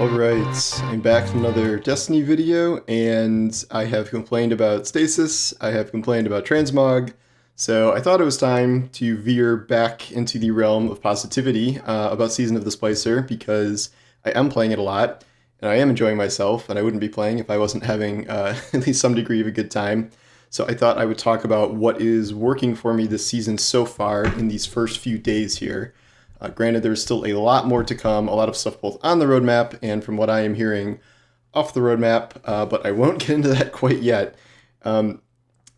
Alright, I'm back from another Destiny video, and I have complained about stasis, I have complained about transmog, so I thought it was time to veer back into the realm of positivity about Season of the Splicer, because I am playing it a lot, and I am enjoying myself, and I wouldn't be playing if I wasn't having at least some degree of a good time. So I thought I would talk about what is working for me this season so far in these first few days here. Granted, there's still a lot more to come, a lot of stuff both on the roadmap and from what I am hearing off the roadmap, but I won't get into that quite yet. The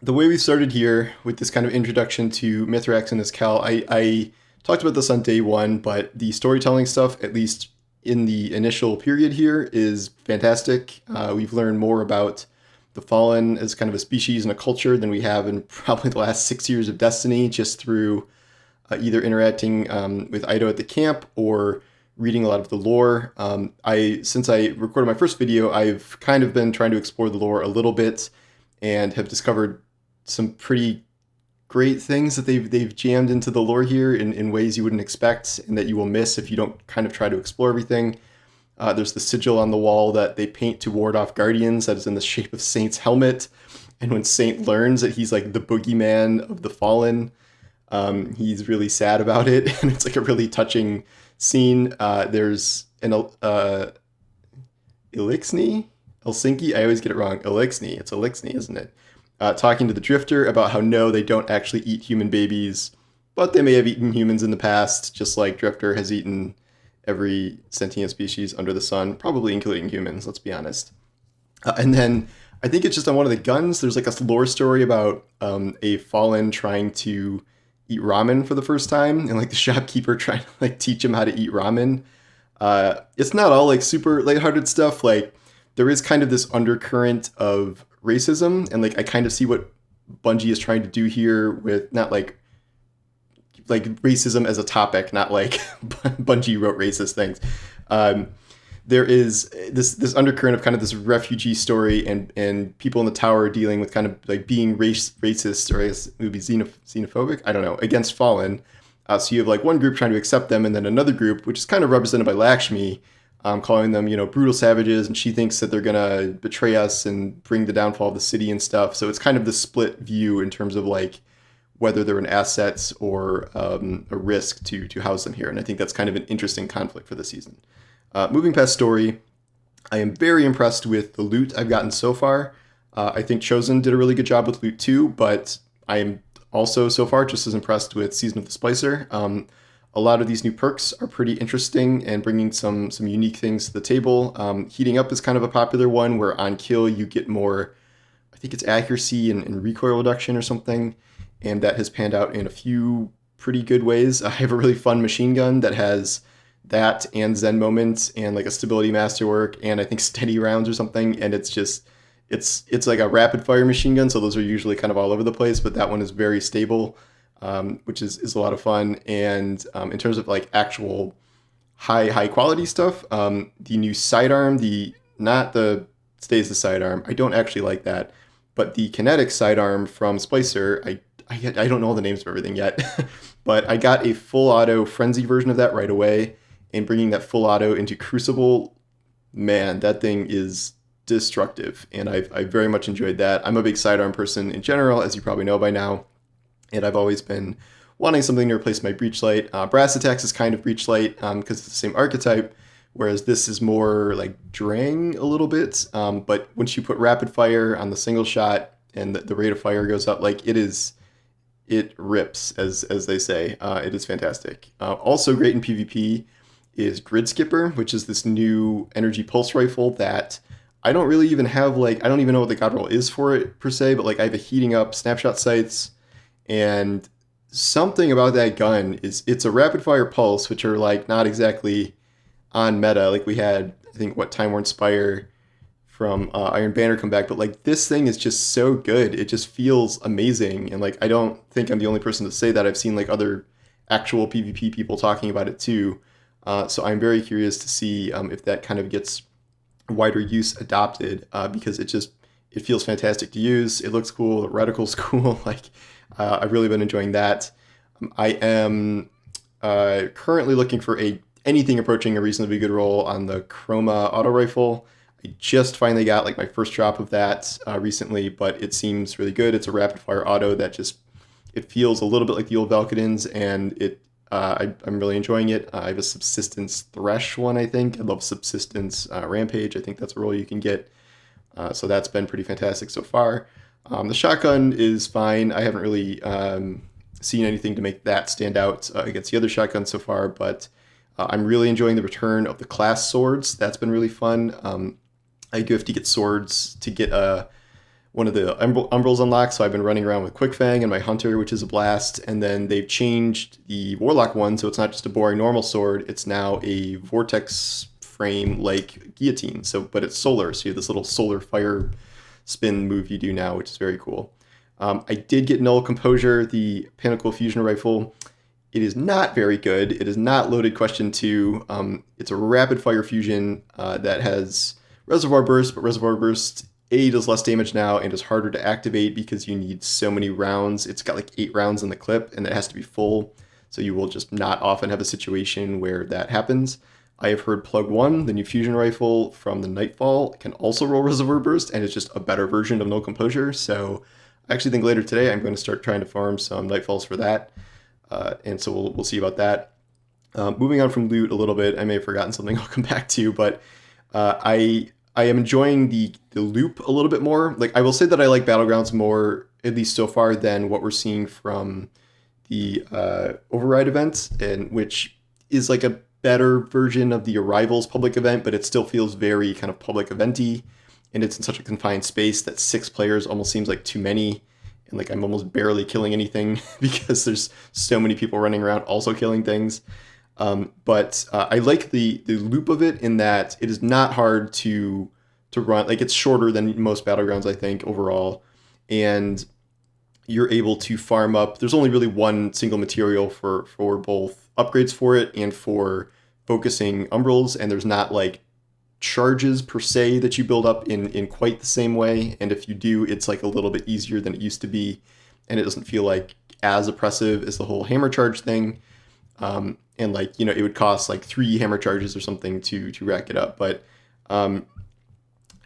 way we started here with this kind of introduction to Mithrax and his Cal, I talked about this on day one, but the storytelling stuff, at least in the initial period here, is fantastic. We've learned more about the Fallen as kind of a species and a culture than we have in probably the last 6 years of Destiny, just through either interacting with Ido at the camp or reading a lot of the lore. Since I recorded my first video, I've kind of been trying to explore the lore a little bit and have discovered some pretty great things that they've jammed into the lore here in ways you wouldn't expect and that you will miss if you don't kind of try to explore everything. There's the sigil on the wall that they paint to ward off guardians that is in the shape of Saint's helmet. And when Saint learns that he's like the boogeyman of the Fallen, he's really sad about it, and it's like a really touching scene. There's an Helsinki? I always get it wrong. Elixni. It's Elixni, isn't it? Talking to the Drifter about how no, they don't actually eat human babies, but they may have eaten humans in the past, just like Drifter has eaten every sentient species under the sun, probably including humans, let's be honest. And then I think it's just on one of the guns, there's like a lore story about a Fallen trying to eat ramen for the first time, and like the shopkeeper trying to like teach him how to eat ramen. It's not all like super lighthearted stuff. Like there is kind of this undercurrent of racism, and like I kind of see what Bungie is trying to do here with not like racism as a topic, not like Bungie wrote racist things. There is this undercurrent of kind of this refugee story and people in the tower dealing with kind of like being racist, or I guess it would be xenophobic, I don't know, against Fallen. So you have like one group trying to accept them, and then another group, which is kind of represented by Lakshmi, calling them, brutal savages, and she thinks that they're gonna betray us and bring the downfall of the city and stuff. So it's kind of the split view in terms of like whether they're an asset or a risk to house them here. And I think that's kind of an interesting conflict for the season. Moving past story, I am very impressed with the loot I've gotten so far. I think Chosen did a really good job with loot too, but I am also so far just as impressed with Season of the Splicer. A lot of these new perks are pretty interesting and bringing some unique things to the table. Heating Up is kind of a popular one where on kill you get more, I think it's accuracy and recoil reduction or something, and that has panned out in a few pretty good ways. I have a really fun machine gun that has that and Zen moments and like a stability masterwork and I think steady rounds or something, and it's just it's like a rapid fire machine gun, so those are usually kind of all over the place, but that one is very stable, which is a lot of fun. And in terms of like actual high quality stuff, the new sidearm, not the stasis sidearm, I don't actually like that, but the kinetic sidearm from Splicer, I don't know all the names of everything yet, but I got a full auto frenzy version of that right away. And bringing that full auto into Crucible, man, that thing is destructive. And I very much enjoyed that. I'm a big sidearm person in general, as you probably know by now. And I've always been wanting something to replace my Breachlight. Brass Attacks is kind of Breachlight because it's the same archetype, whereas this is more like Drang a little bit. But once you put Rapid Fire on the single shot and the rate of fire goes up, like it rips, as they say. It is fantastic. Also great in PvP is GRIDSKIPPER, which is this new energy pulse rifle that I don't really even have, like, I don't even know what the god roll is for it per se, but like I have a heating up snapshot sights, and something about that gun is it's a rapid fire pulse, which are like not exactly on meta. Like we had, I think, Time Worn Spire from Iron Banner come back, but like this thing is just so good. It just feels amazing, and like I don't think I'm the only person to say that. I've seen like other actual PvP people talking about it too. So I'm very curious to see if that kind of gets wider use adopted, because it feels fantastic to use. It looks cool. The reticle's cool. Like I've really been enjoying that. I am currently looking for a anything approaching a reasonably good roll on the CHROMA auto rifle. I just finally got like my first drop of that recently, but it seems really good. It's a rapid fire auto that just, it feels a little bit like the old Valkadens, and I'm really enjoying it. I have a Subsistence Thresh one, I think. I love Subsistence Rampage. I think that's a roll you can get. So that's been pretty fantastic so far. The shotgun is fine. I haven't really seen anything to make that stand out against the other shotguns so far, but I'm really enjoying the return of the class swords. That's been really fun. I do have to get swords to get one of the umbrals unlocked, so I've been running around with Quickfang and my Hunter, which is a blast. And then they've changed the Warlock one, so it's not just a boring normal sword, it's now a vortex frame like guillotine. So, but it's solar, so you have this little solar fire spin move you do now, which is very cool. I did get Null Composure, the Pinnacle Fusion Rifle. It is not very good. It is not loaded question 2. It's a rapid fire fusion that has Reservoir Burst, but Reservoir Burst A does less damage now and is harder to activate because you need so many rounds. It's got like 8 rounds in the clip and it has to be full. So you will just not often have a situation where that happens. I have heard Plug 1, the new fusion rifle from the Nightfall, can also roll Reservoir Burst, and it's just a better version of No Composure. So I actually think later today I'm going to start trying to farm some Nightfalls for that. And so we'll see about that. Moving on from loot a little bit, I may have forgotten something I'll come back to, but I am enjoying the loop a little bit more. Like, I will say that I like Battlegrounds more, at least so far, than what we're seeing from the Override event, and which is like a better version of the Arrivals public event, but it still feels very kind of public eventy, and it's in such a confined space that 6 players almost seems like too many, and like I'm almost barely killing anything because there's so many people running around also killing things. But I like the loop of it in that it is not hard to run. Like, it's shorter than most Battlegrounds, I think, overall, and you're able to farm up. There's only really one single material for both upgrades for it and for focusing umbrals, and there's not like charges per se that you build up in quite the same way. And if you do, it's like a little bit easier than it used to be, and it doesn't feel like as oppressive as the whole hammer charge thing. And like, you know, it would cost like 3 hammer charges or something to rack it up. But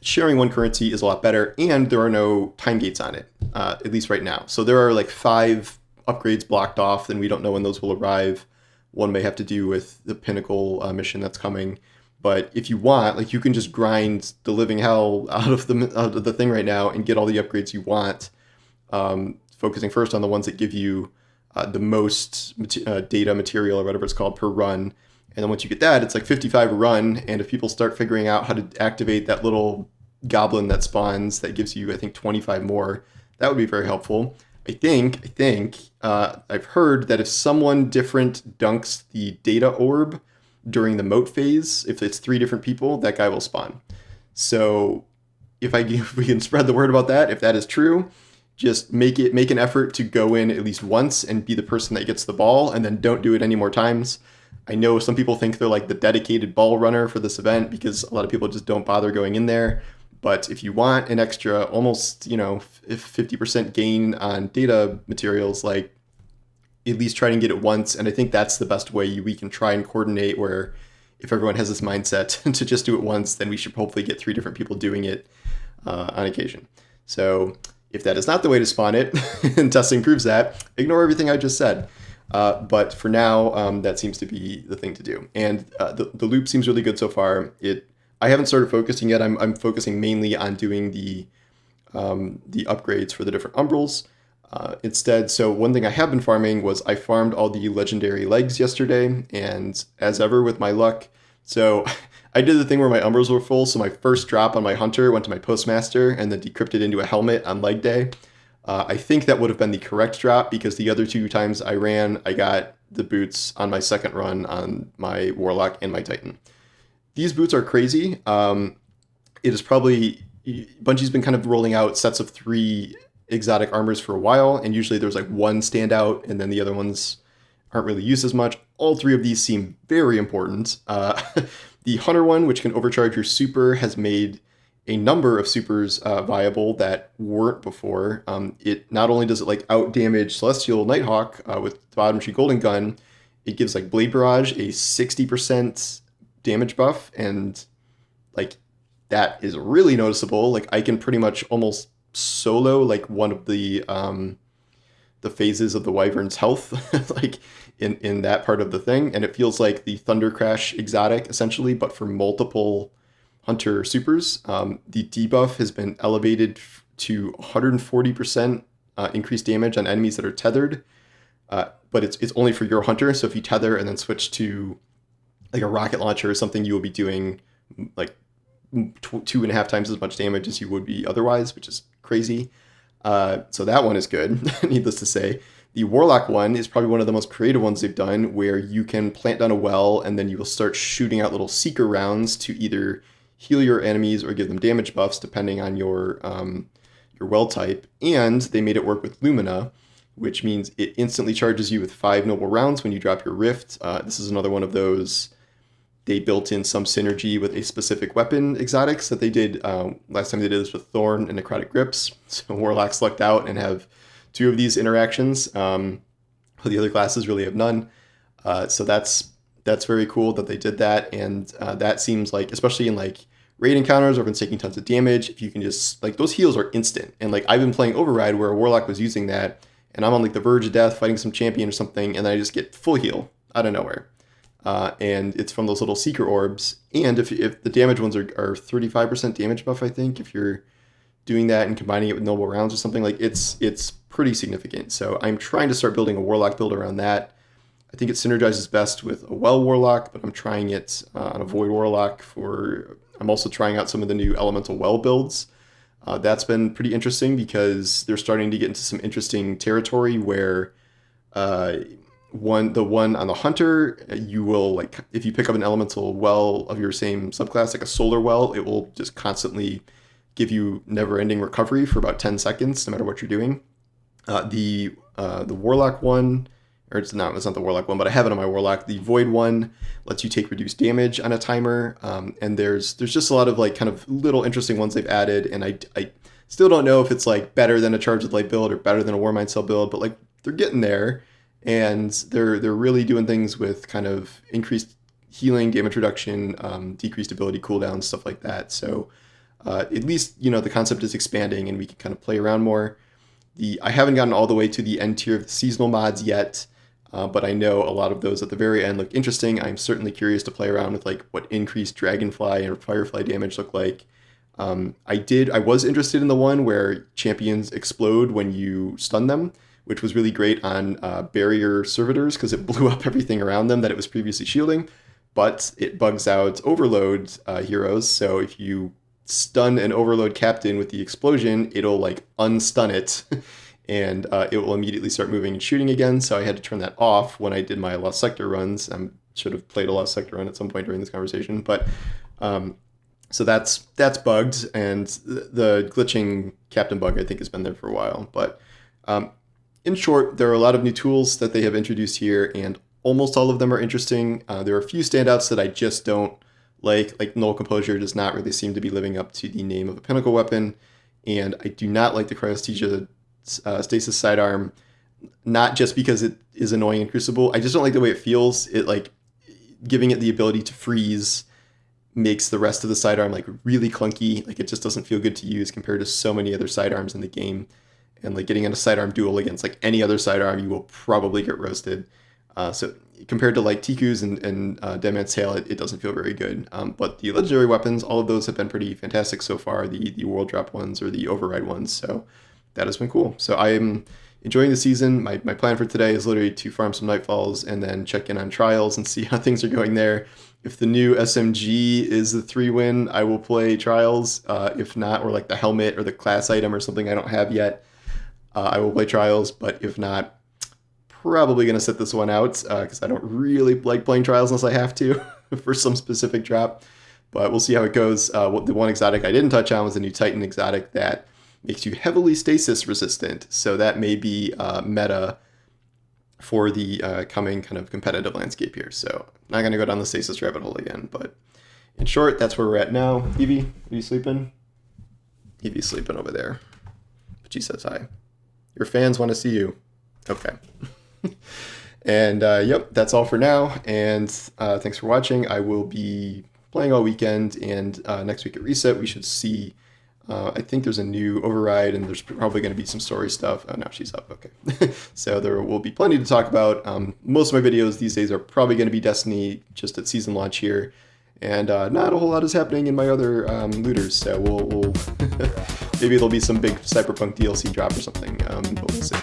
sharing one currency is a lot better, and there are no time gates on it, at least right now. So there are like 5 upgrades blocked off, and we don't know when those will arrive. One may have to do with the Pinnacle mission that's coming. But if you want, like, you can just grind the living hell out of the thing right now and get all the upgrades you want, focusing first on the ones that give you the most data material or whatever it's called per run. And then once you get that, it's like 55 a run. And if people start figuring out how to activate that little goblin that spawns that gives you, I think, 25 more, that would be very helpful. I think I've heard that if someone different dunks the data orb during the moat phase, if it's 3 different people, that guy will spawn. So if we can spread the word about that, if that is true, just make an effort to go in at least once and be the person that gets the ball, and then don't do it any more times. I know some people think they're like the dedicated ball runner for this event because a lot of people just don't bother going in there. But if you want an extra almost, 50% gain on data materials, like, at least try and get it once. And I think that's the best way we can try and coordinate, where if everyone has this mindset to just do it once, then we should hopefully get 3 different people doing it on occasion. So if that is not the way to spawn it, and testing proves that, ignore everything I just said. But for now, that seems to be the thing to do. And the loop seems really good so far. I haven't started focusing yet. I'm focusing mainly on doing the upgrades for the different umbrals instead. So one thing I have been farming was I farmed all the legendary legs yesterday, and as ever with my luck, so I did the thing where my umbrals were full. So my first drop on my Hunter went to my Postmaster and then decrypted into a helmet on leg day. I think that would have been the correct drop because the other 2 times I ran, I got the boots on my second run on my Warlock and my Titan. These boots are crazy. It is probably, Bungie's been kind of rolling out sets of 3 exotic armors for a while, and usually there's like one standout and then the other ones aren't really used as much. All 3 of these seem very important. The Hunter one, which can overcharge your super, has made a number of supers viable that weren't before. It not only does it like out damage Celestial Nighthawk with the Bottom Tree Golden Gun, it gives like Blade Barrage a 60% damage buff, and like that is really noticeable. Like I can pretty much almost solo like one of the phases of the Wyvern's health like in that part of the thing, and it feels like the Thunder Crash exotic essentially, but for multiple Hunter supers. The debuff has been elevated to 140% increased damage on enemies that are tethered, but it's only for your Hunter. So if you tether and then switch to like a rocket launcher or something, you will be doing like 2.5 times as much damage as you would be otherwise, which is crazy. So that one is good, needless to say. The Warlock one is probably one of the most creative ones they've done, where you can plant down a well and then you will start shooting out little seeker rounds to either heal your enemies or give them damage buffs, depending on your well type. And they made it work with Lumina, which means it instantly charges you with 5 noble rounds when you drop your Rift. This is another one of those. They built in some synergy with a specific weapon exotics that they did last time they did this with Thorn and Necrotic Grips. So Warlocks lucked out and have 2 of these interactions. The other classes really have none. So that's very cool that they did that. And that seems like, especially in like raid encounters or if it's taking tons of damage, if you can just, like, those heals are instant. And like I've been playing Override where a Warlock was using that, and I'm on like the verge of death fighting some champion or something, and then I just get full heal out of nowhere. And it's from those little Seeker Orbs. And if the damage ones are 35% damage buff, I think, if you're doing that and combining it with noble rounds or something, like it's pretty significant. So I'm trying to start building a Warlock build around that. I think it synergizes best with a Well Warlock, but I'm trying it on a Void Warlock I'm also trying out some of the new Elemental Well builds. That's been pretty interesting because they're starting to get into some interesting territory where the one on the Hunter, you will, like, if you pick up an Elemental Well of your same subclass, like a Solar Well, it will just constantly give you never-ending recovery for about 10 seconds, no matter what you're doing. The Warlock one, or it's not the Warlock one, but I have it on my Warlock. The Void one lets you take reduced damage on a timer, and there's just a lot of like kind of little interesting ones they've added, and I still don't know if it's like better than a Charge with Light build or better than a Warmind Cell build, but like they're getting there, and they're really doing things with kind of increased healing, damage reduction, decreased ability cooldowns, stuff like that. So at least, you know, the concept is expanding and we can kind of play around more. I haven't gotten all the way to the end tier of the seasonal mods yet, but I know a lot of those at the very end look interesting. I'm certainly curious to play around with like what increased Dragonfly and Firefly damage look like. I was interested in the one where champions explode when you stun them, which was really great on barrier servitors because it blew up everything around them that it was previously shielding, but it bugs out overload heroes. So if you stun an overload captain with the explosion, it'll like unstun it and it will immediately start moving and shooting again. So I had to turn that off when I did my Lost Sector runs. I should have played a Lost Sector run at some point during this conversation, but so that's bugged, and the glitching captain bug I think has been there for a while. But in short, there are a lot of new tools that they have introduced here, and almost all of them are interesting. There are a few standouts that I just don't like Null Composure does not really seem to be living up to the name of a pinnacle weapon, and I do not like the Cryosthesia Stasis sidearm, not just because it is annoying in Crucible. I just don't like the way it feels. It, like, giving it the ability to freeze makes the rest of the sidearm like really clunky. Like, it just doesn't feel good to use compared to so many other sidearms in the game. And like getting in a sidearm duel against like any other sidearm, you will probably get roasted. So compared to like Tiku's and Dead Man's Tale, it doesn't feel very good. But the legendary weapons, all of those have been pretty fantastic so far. The world drop ones or the override ones. So that has been cool. So I am enjoying the season. My plan for today is literally to farm some Nightfalls and then check in on Trials and see how things are going there. If the new SMG is the 3-win, I will play Trials. If not, or like the helmet or the class item or something I don't have yet, I will play Trials. But if not, probably going to sit this one out because I don't really like playing Trials unless I have to for some specific drop. But we'll see how it goes. The one exotic I didn't touch on was the new Titan exotic that makes you heavily stasis resistant. So that may be meta for the coming kind of competitive landscape here. So not going to go down the stasis rabbit hole again. But in short, that's where we're at now. Evie, are you sleeping? Evie's sleeping over there. But she says hi. Your fans want to see you. Okay. And yep, that's all for now. And thanks for watching. I will be playing all weekend, and next week at Reset, we should see. I think there's a new override, and there's probably going to be some story stuff. Oh, now she's up. Okay. So there will be plenty to talk about. Most of my videos these days are probably going to be Destiny, just at season launch here. And not a whole lot is happening in my other looters, so we'll maybe there'll be some big Cyberpunk DLC drop or something, but we'll see.